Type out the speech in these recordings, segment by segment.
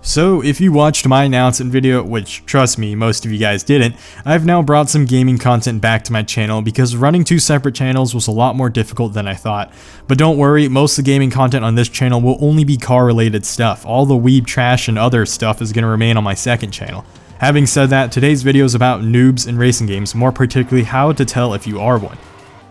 So if you watched my announcement video, which trust me, most of you guys didn't, I've now brought some gaming content back to my channel because running two separate channels was a lot more difficult than I thought. But don't worry, most of the gaming content on this channel will only be car related stuff. All the weeb trash and other stuff is going to remain on my second channel. Having said that, today's video is about noobs in racing games, more particularly how to tell if you are one.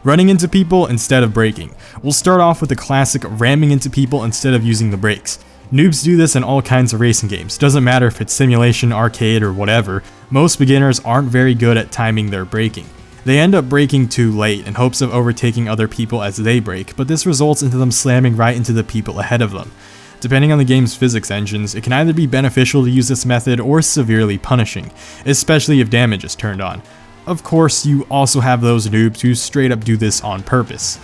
Running into people instead of braking. We'll start off with the classic ramming into people instead of using the brakes. Noobs do this in all kinds of racing games, doesn't matter if it's simulation, arcade, or whatever. Most beginners aren't very good at timing their braking. They end up braking too late in hopes of overtaking other people as they brake, but this results into them slamming right into the people ahead of them. Depending on the game's physics engines, it can either be beneficial to use this method or severely punishing, especially if damage is turned on. Of course, you also have those noobs who straight up do this on purpose.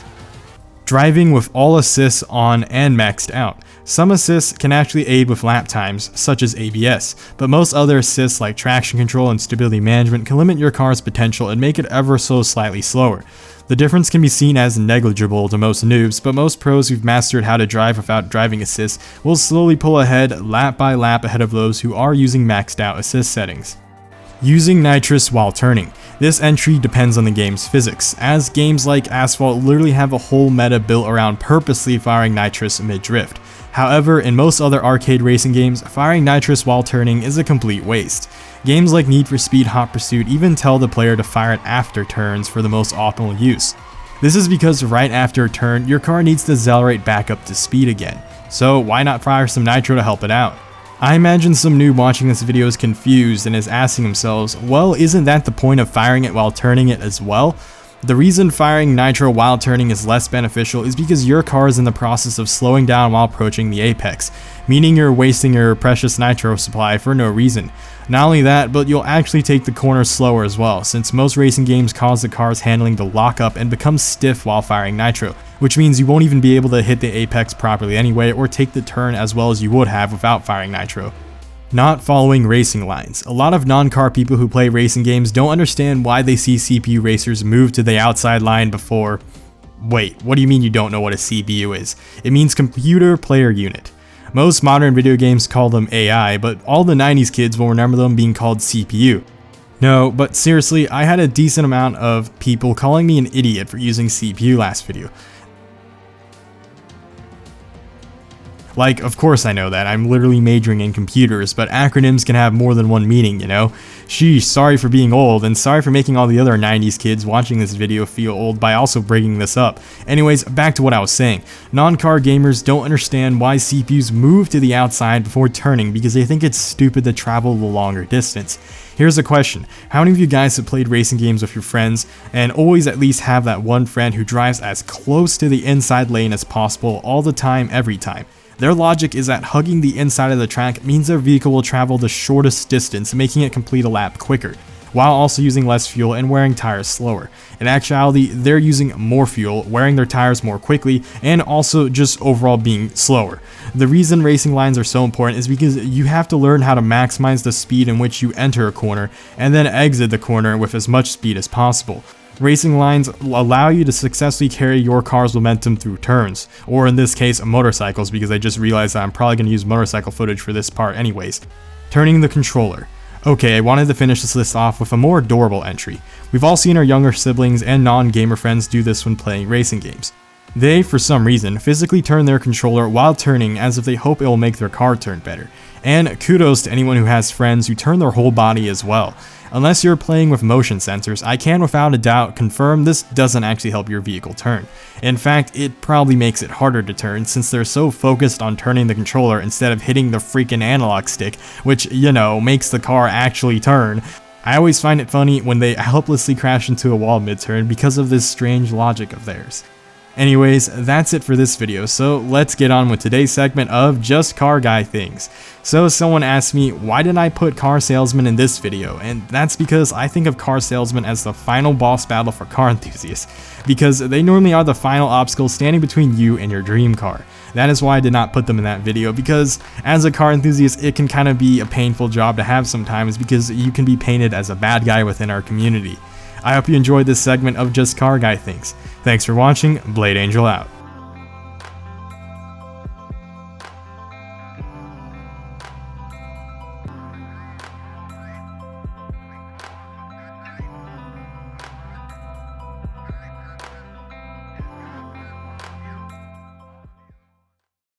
Driving with all assists on and maxed out. Some assists can actually aid with lap times, such as ABS, but most other assists like traction control and stability management can limit your car's potential and make it ever so slightly slower. The difference can be seen as negligible to most noobs, but most pros who've mastered how to drive without driving assist will slowly pull ahead lap by lap ahead of those who are using maxed out assist settings. Using Nitrous while turning. This entry depends on the game's physics, as games like Asphalt literally have a whole meta built around purposely firing Nitrous mid-drift. However, in most other arcade racing games, firing Nitrous while turning is a complete waste. Games like Need for Speed Hot Pursuit even tell the player to fire it after turns for the most optimal use. This is because right after a turn, your car needs to accelerate back up to speed again, so why not fire some nitro to help it out? I imagine some noob watching this video is confused and is asking themselves, well, isn't that the point of firing it while turning it as well? The reason firing nitro while turning is less beneficial is because your car is in the process of slowing down while approaching the apex, meaning you're wasting your precious nitro supply for no reason. Not only that, but you'll actually take the corner slower as well, since most racing games cause the car's handling to lock up and become stiff while firing nitro, which means you won't even be able to hit the apex properly anyway or take the turn as well as you would have without firing nitro. Not following racing lines. A lot of non-car people who play racing games don't understand why they see CPU racers move to the outside line before... Wait, what do you mean you don't know what a CPU is? It means computer player unit. Most modern video games call them AI, but all the 90s kids will remember them being called CPU. No, but seriously, I had a decent amount of people calling me an idiot for using CPU last video. Like, of course I know that, I'm literally majoring in computers, but acronyms can have more than one meaning, you know? Sheesh, sorry for being old, and sorry for making all the other 90s kids watching this video feel old by also bringing this up. Anyways, back to what I was saying. Non-car gamers don't understand why CPUs move to the outside before turning because they think it's stupid to travel the longer distance. Here's a question, how many of you guys have played racing games with your friends and always at least have that one friend who drives as close to the inside lane as possible all the time, every time? Their logic is that hugging the inside of the track means their vehicle will travel the shortest distance, making it complete a lap quicker, while also using less fuel and wearing tires slower. In actuality, they're using more fuel, wearing their tires more quickly, and also just overall being slower. The reason racing lines are so important is because you have to learn how to maximize the speed in which you enter a corner, and then exit the corner with as much speed as possible. Racing lines allow you to successfully carry your car's momentum through turns, or in this case, motorcycles, because I just realized that I'm probably going to use motorcycle footage for this part anyways. Turning the controller. Okay, I wanted to finish this list off with a more adorable entry. We've all seen our younger siblings and non-gamer friends do this when playing racing games. They, for some reason, physically turn their controller while turning as if they hope it will make their car turn better. And kudos to anyone who has friends who turn their whole body as well. Unless you're playing with motion sensors, I can without a doubt confirm this doesn't actually help your vehicle turn. In fact, it probably makes it harder to turn since they're so focused on turning the controller instead of hitting the freaking analog stick, which, you know, makes the car actually turn. I always find it funny when they helplessly crash into a wall mid-turn because of this strange logic of theirs. Anyways, that's it for this video, so let's get on with today's segment of Just Car Guy Things. So someone asked me, why did I put car salesman in this video? And that's because I think of car salesman as the final boss battle for car enthusiasts, because they normally are the final obstacle standing between you and your dream car. That is why I did not put them in that video, because as a car enthusiast, it can kind of be a painful job to have sometimes because you can be painted as a bad guy within our community. I hope you enjoyed this segment of Just Car Guy Things. Thanks for watching, Blade Angel out.